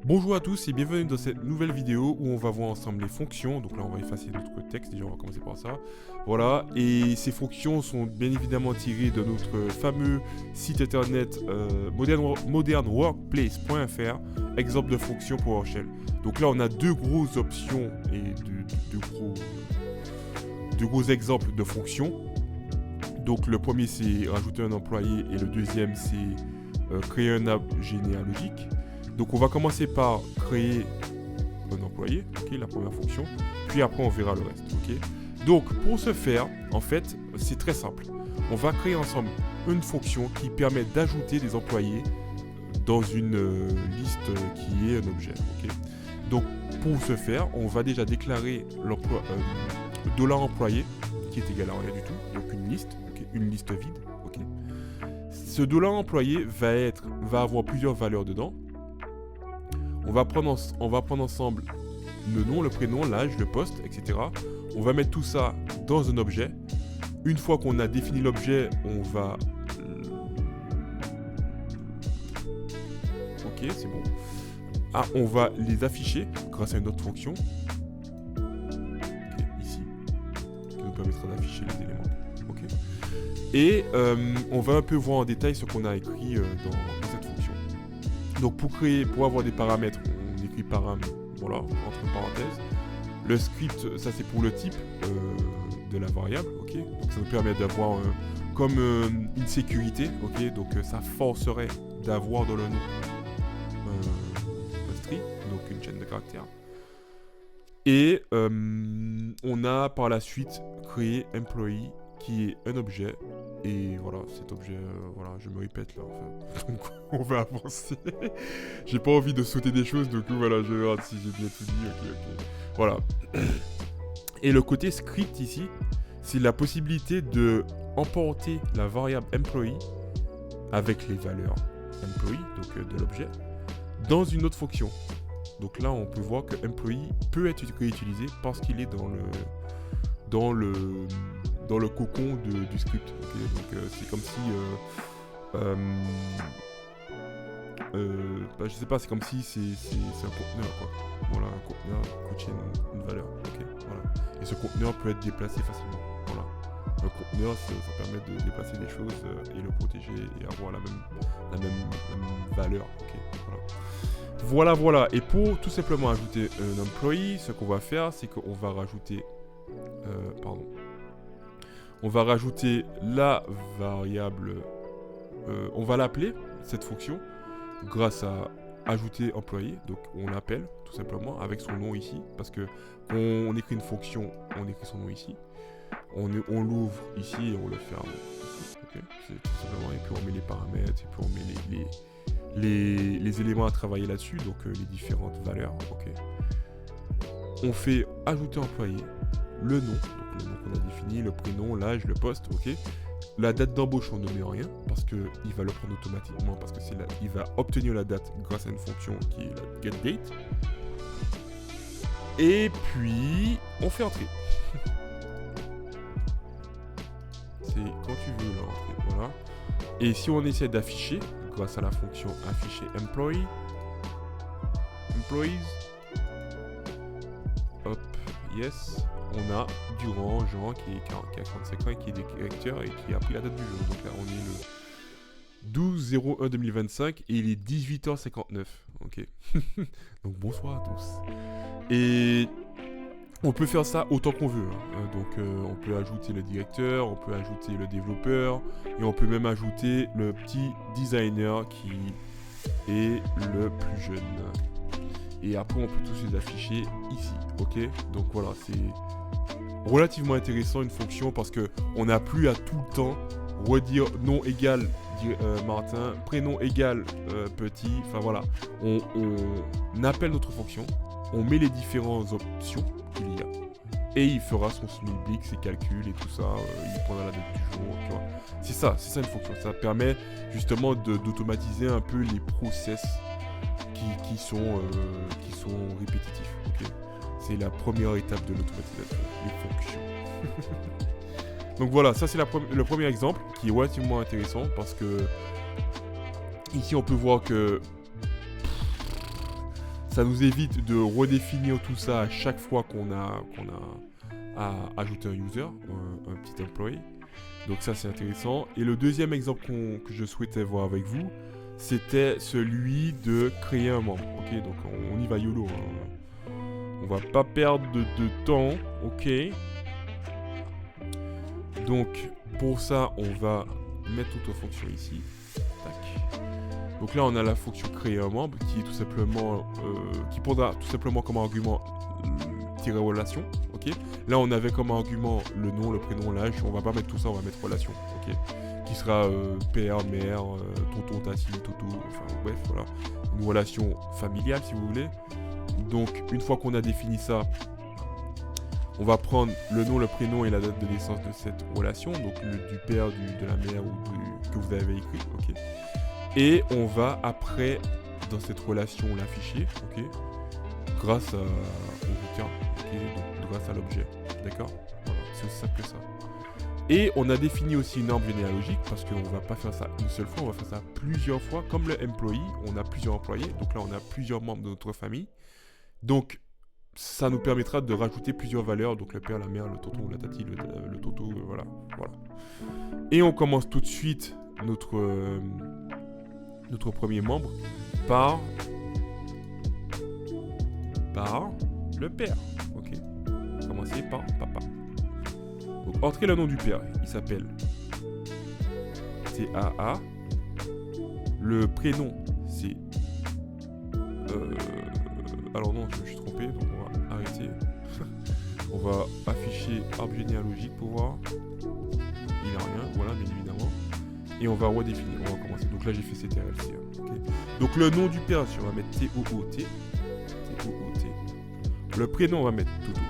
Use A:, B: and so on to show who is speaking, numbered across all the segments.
A: Bonjour à tous et bienvenue dans cette nouvelle vidéo où on va voir ensemble les fonctions. Donc là on va effacer notre texte, déjà on va commencer par ça. Voilà, et ces fonctions sont bien évidemment tirées de notre fameux site internet modernworkplace.fr, exemple de fonction PowerShell. Donc là on a deux grosses options et deux gros exemples de fonctions. Donc le premier c'est rajouter un employé et le deuxième c'est créer un arbre généalogique. Donc on va commencer par créer un employé, ok, la première fonction, puis après on verra le reste, ok. Donc pour ce faire, en fait, c'est très simple. On va créer ensemble une fonction qui permet d'ajouter des employés dans une liste qui est un objet, ok. Donc pour ce faire, on va déjà déclarer $employé qui est égal à rien du tout, donc une liste, ok, une liste vide, ok. Ce $employé va avoir plusieurs valeurs dedans. On va prendre ensemble le nom, le prénom, l'âge, le poste, etc. On va mettre tout ça dans un objet. Une fois qu'on a défini l'objet, on va... Ok, c'est bon. Ah, on va les afficher grâce à une autre fonction. Ok, ici. Qui nous permettra d'afficher les éléments. Ok. Et on va un peu voir en détail ce qu'on a écrit dans cette fonction. Donc pour avoir des paramètres, on écrit param, voilà, entre parenthèses. Le script, ça c'est pour le type de la variable, ok. Donc ça nous permet d'avoir comme une sécurité, ok. Donc ça forcerait d'avoir dans le nom un string, donc une chaîne de caractères. Et on a par la suite créé employee qui est un objet. Et voilà, cet objet, voilà, je me répète là, enfin. Donc, on va avancer. J'ai pas envie de sauter des choses, donc voilà, je regarde si j'ai bien tout dit, ok. Voilà. Et le côté script ici, c'est la possibilité de emporter la variable employee avec les valeurs employee, donc de l'objet, dans une autre fonction. Donc là, on peut voir que employee peut être réutilisé parce qu'il est dans le cocon du script. Okay, donc c'est comme si je sais pas, c'est comme si c'est un conteneur quoi. Voilà, un conteneur qui contient une valeur. Ok, voilà. Et ce conteneur peut être déplacé facilement. Voilà. Un conteneur, ça permet de déplacer des choses et le protéger et avoir la même valeur. Ok, voilà. Et pour tout simplement ajouter un employee, ce qu'on va faire, c'est qu'on va rajouter on va rajouter la variable, on va l'appeler, cette fonction, grâce à ajouter employé. Donc on l'appelle tout simplement avec son nom ici, parce que quand on écrit une fonction, on écrit son nom ici. On l'ouvre ici et on le ferme ici. Okay, c'est tout simplement, et puis on met les paramètres, et puis on met les éléments à travailler là-dessus, donc les différentes valeurs. Okay. On fait ajouter employé, le nom, donc le nom qu'on a défini, le prénom, l'âge, le poste, ok. La date d'embauche, on ne met rien parce qu'il va le prendre automatiquement, parce que il va obtenir la date grâce à une fonction qui est la getDate. Et puis, on fait entrer. C'est quand tu veux là, entrer, voilà. Et si on essaie d'afficher, grâce à la fonction afficher employees, hop, yes. On a Durand, Jean qui a 45 ans et qui est directeur et qui a pris la date du jour. Donc là on est le 12/01/2025 et il est 18h59. Ok. Donc bonsoir à tous. Et on peut faire ça autant qu'on veut. Hein. Donc on peut ajouter le directeur, on peut ajouter le développeur et on peut même ajouter le petit designer qui est le plus jeune. Et après on peut tous les afficher ici. Ok. Donc voilà, c'est relativement intéressant une fonction parce que on n'a plus à tout le temps redire nom égal Martin, prénom égal petit, enfin voilà, on appelle notre fonction, on met les différentes options qu'il y a et il fera son SmithBig, ses calculs et tout ça, il prendra la date du jour, tu vois. C'est ça une fonction, ça permet justement d'automatiser un peu les process qui sont répétitifs, ok. C'est la première étape de l'automatisation, les fonctions. Donc voilà, ça c'est le premier exemple qui est relativement intéressant parce que ici on peut voir que Ça nous évite de redéfinir tout ça à chaque fois qu'on a à ajouter un user, un petit employé. Donc ça c'est intéressant. Et le deuxième exemple que je souhaitais voir avec vous, c'était celui de créer un membre. Ok, donc on y va YOLO. Hein. On va pas perdre de temps. Ok. Donc pour ça, on va mettre toute la fonction ici. Tac. Donc là, on a la fonction créer un membre qui est tout simplement qui prendra tout simplement comme argument tirer relation. Ok. Là, on avait comme argument le nom, le prénom, l'âge. On va pas mettre tout ça, on va mettre relation. Ok. Qui sera père, mère, tonton, tati, toto, enfin bref, voilà. Une relation familiale si vous voulez. Donc une fois qu'on a défini ça, on va prendre le nom, le prénom et la date de naissance de cette relation, donc du père, de la mère ou que vous avez écrit, ok. Et on va après, dans cette relation, l'afficher, ok, grâce au return, ok, donc grâce à l'objet, d'accord. Voilà, c'est aussi simple que ça. Et on a défini aussi une arbre généalogique parce qu'on ne va pas faire ça une seule fois, on va faire ça plusieurs fois. Comme le employee, on a plusieurs employés, donc là on a plusieurs membres de notre famille. Donc ça nous permettra de rajouter plusieurs valeurs, donc le père, la mère, le tonton, la tati, le toto, voilà. Et on commence tout de suite notre premier membre par le père. Ok. Commencer par papa. Donc, entrez le nom du père. Il s'appelle Taa. Le prénom, c'est... alors non, je me suis trompé, donc on va arrêter. On va afficher arbre généalogique pour voir. Il n'y a rien, voilà, bien évidemment. Et on va redéfinir, on va commencer. Donc là, j'ai fait CTRL-C. Hein, okay. Donc le nom du père, on va mettre T-O-O-T. T-O-O-T. Le prénom, on va mettre Toto.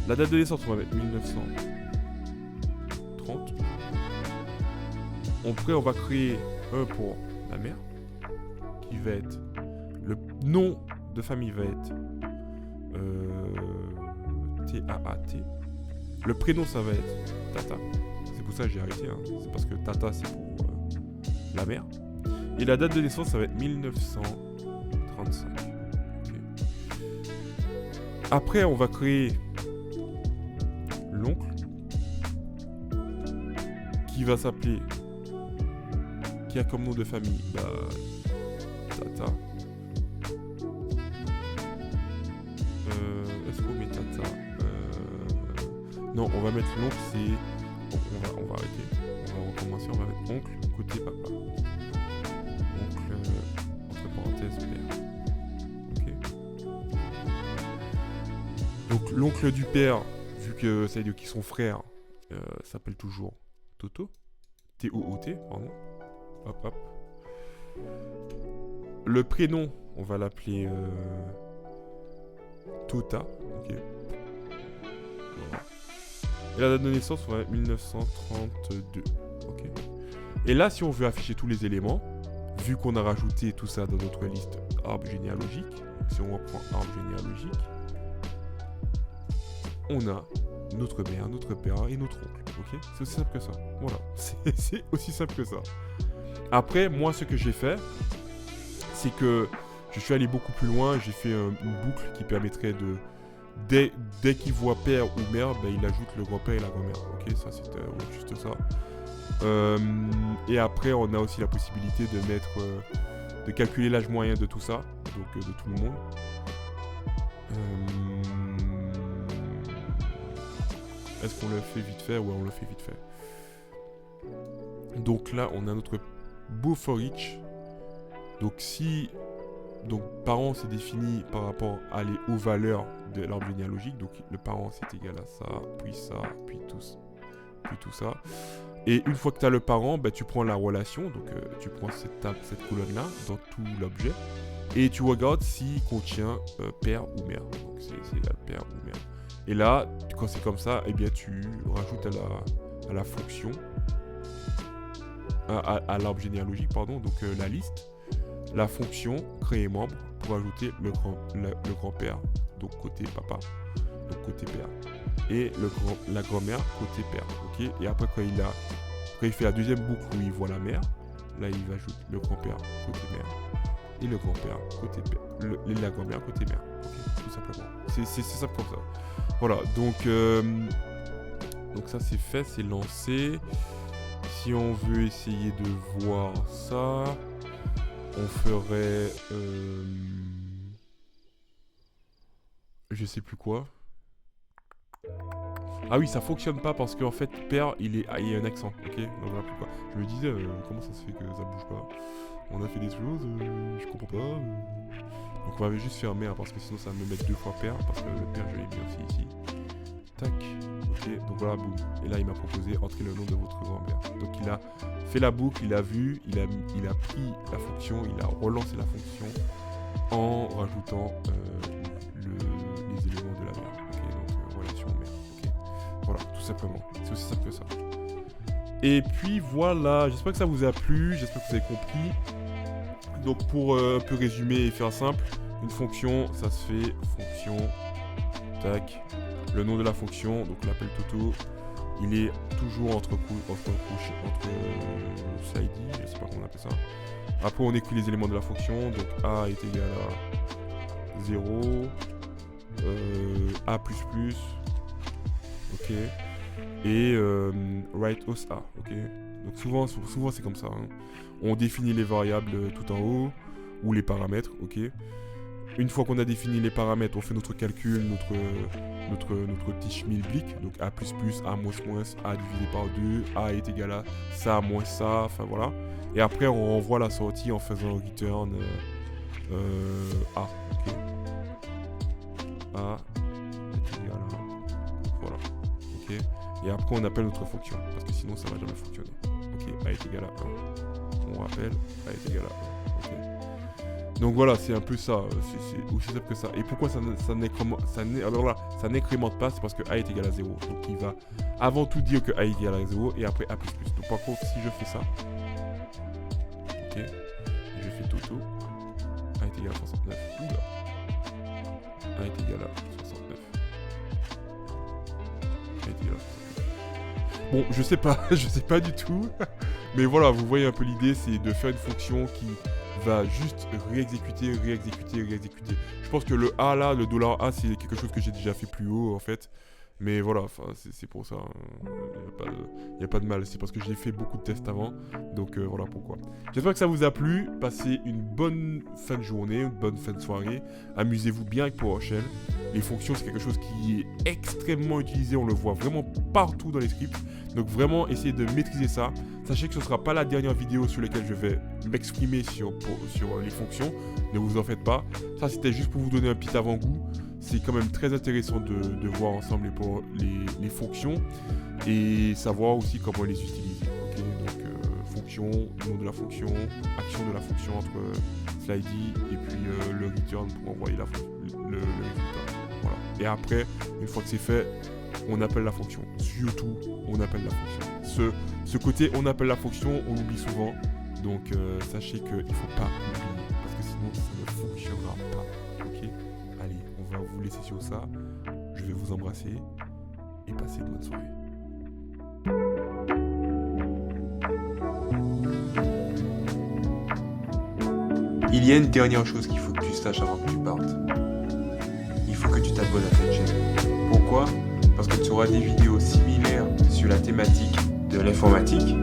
A: La date de naissance, on va mettre 1930. Après, on va créer un pour la mère, qui va être... Le nom de famille va être T-A-A-T. Le prénom, ça va être Tata. C'est pour ça que j'ai arrêté. Hein. C'est parce que Tata, c'est pour la mère. Et la date de naissance, ça va être 1935. Okay. Après, on va créer l'oncle qui va s'appeler, qui a comme nom de famille Tata. Est-ce qu'on met Tata non, on va mettre l'oncle, c'est... On va arrêter. On va recommencer, on va mettre oncle côté papa. Oncle, entre parenthèses, père. Ok. Donc l'oncle du père, vu que ça veut dire qu'ils sont frères, s'appelle toujours Toto. T-O-O-T, pardon. Hop, hop. Le prénom, on va l'appeler Tota. Ok. Voilà. Et la date de naissance, on va mettre 1932. Ok. Et là, si on veut afficher tous les éléments, vu qu'on a rajouté tout ça dans notre liste arbre généalogique, si on reprend arbre généalogique, on a notre mère, notre père et notre oncle. Ok. C'est aussi simple que ça. Voilà. C'est aussi simple que ça. Après, moi, ce que j'ai fait, c'est que je suis allé beaucoup plus loin. J'ai fait une boucle qui permettrait de... Dès qu'il voit père ou mère, ben, il ajoute le grand-père et la grand-mère. Ok, ça c'était juste ça. Et après, on a aussi la possibilité de mettre, de calculer l'âge moyen de tout ça, donc de tout le monde. Est-ce qu'on le fait vite fait? Ouais, on le fait vite fait. Donc là, on a notre beau for each. Donc si... Donc parent c'est défini par rapport aux valeurs de l'arbre généalogique. Donc le parent c'est égal à ça, puis tout ça. Et une fois que tu as le parent, bah, tu prends la relation. Donc tu prends cette colonne là dans tout l'objet. Et tu regardes s'il contient père ou mère. Donc c'est égal père ou mère. Et là, quand c'est comme ça, eh bien tu rajoutes à la fonction, à l'arbre généalogique, pardon, donc la liste. La fonction créer membre pour ajouter le grand-père, donc côté papa, donc côté père, et la grand-mère côté père, ok. Et après quand il fait la deuxième boucle où il voit la mère, là il ajoute le grand-père côté mère, et le grand-père côté père. La grand-mère côté mère. Ok, tout simplement. C'est simple comme ça. Voilà, donc ça c'est fait, c'est lancé. Si on veut essayer de voir ça, on ferait... je sais plus quoi. Ah oui, ça fonctionne pas parce qu'en fait, père, il y a un accent, ok? Donc voilà pourquoi. Je me disais, comment ça se fait que ça bouge pas? On a fait des choses, je comprends pas. Donc on va juste faire mère parce que sinon ça va me mettre 2 fois père parce que le père je l'ai mis aussi ici. Tac, ok, donc voilà, boum. Et là il m'a proposé entrer le nom de votre grand-mère. Donc il a fait la boucle, il a vu, il a pris la fonction, il a relancé la fonction en rajoutant les éléments de la mère. Ok, donc relation mère. Ok, voilà, tout simplement. C'est aussi simple que ça. Et puis voilà, j'espère que ça vous a plu, j'espère que vous avez compris. Donc pour un peu résumer et faire simple, une fonction, ça se fait fonction, tac, le nom de la fonction, donc l'appel Toto, il est toujours entre slidey, je sais pas comment on appelle ça. Après on écrit les éléments de la fonction, donc A est égal à 0, A++, ok, et write os A, ok. Donc souvent c'est comme ça, hein. On définit les variables tout en haut, ou les paramètres, ok. Une fois qu'on a défini les paramètres, on fait notre calcul, notre petit schmilblick, donc A++, A-, A divisé par 2, A est égal à ça moins ça, enfin voilà. Et après on renvoie la sortie en faisant return A, ok. A est égal à... voilà, ok. Et après on appelle notre fonction, parce que sinon ça va jamais fonctionner. Ok, A est égal à 1. On rappelle, A est égal à 1. Ok. Donc voilà, c'est un peu ça. C'est aussi simple que ça. Et pourquoi ça n'incrémente pas? C'est parce que A est égal à 0. Donc il va avant tout dire que A est égal à 0 et après A++. Donc par contre, si je fais ça, ok, et je fais Toto, A est égal à 69. Oula. A est égal à 69. A est égal à 69. Bon, je sais pas du tout. Mais voilà, vous voyez un peu l'idée, c'est de faire une fonction qui va juste réexécuter. Je pense que le A là, le $A, c'est quelque chose que j'ai déjà fait plus haut en fait. Mais voilà, c'est pour ça. Il n'y a pas de mal. C'est parce que j'ai fait beaucoup de tests avant. Donc voilà pourquoi. J'espère que ça vous a plu. Passez une bonne fin de journée, une bonne fin de soirée. Amusez-vous bien avec PowerShell. Les fonctions, c'est quelque chose qui est extrêmement utilisé. On le voit vraiment partout dans les scripts. Donc vraiment, essayez de maîtriser ça. Sachez que ce ne sera pas la dernière vidéo sur laquelle je vais m'exprimer sur les fonctions. Ne vous en faites pas. Ça, c'était juste pour vous donner un petit avant-goût. C'est quand même très intéressant de voir ensemble les fonctions et savoir aussi comment les utiliser. Okay, donc fonction, nom de la fonction, action de la fonction entre slidey et puis le return pour envoyer le résultat. Voilà. Et après, une fois que c'est fait, on appelle la fonction. Surtout, on appelle la fonction. Ce côté on appelle la fonction, on l'oublie souvent. Donc sachez qu'il ne faut pas oublier parce que sinon ça ne fonctionnera pas. Ok ? Allez, on va vous laisser sur ça. Je vais vous embrasser et passer une bonne soirée.
B: Il y a une dernière chose qu'il faut que tu saches avant que tu partes. Il faut que tu t'abonnes à cette chaîne. Pourquoi ? Parce que tu auras des vidéos similaires sur la thématique de l'informatique,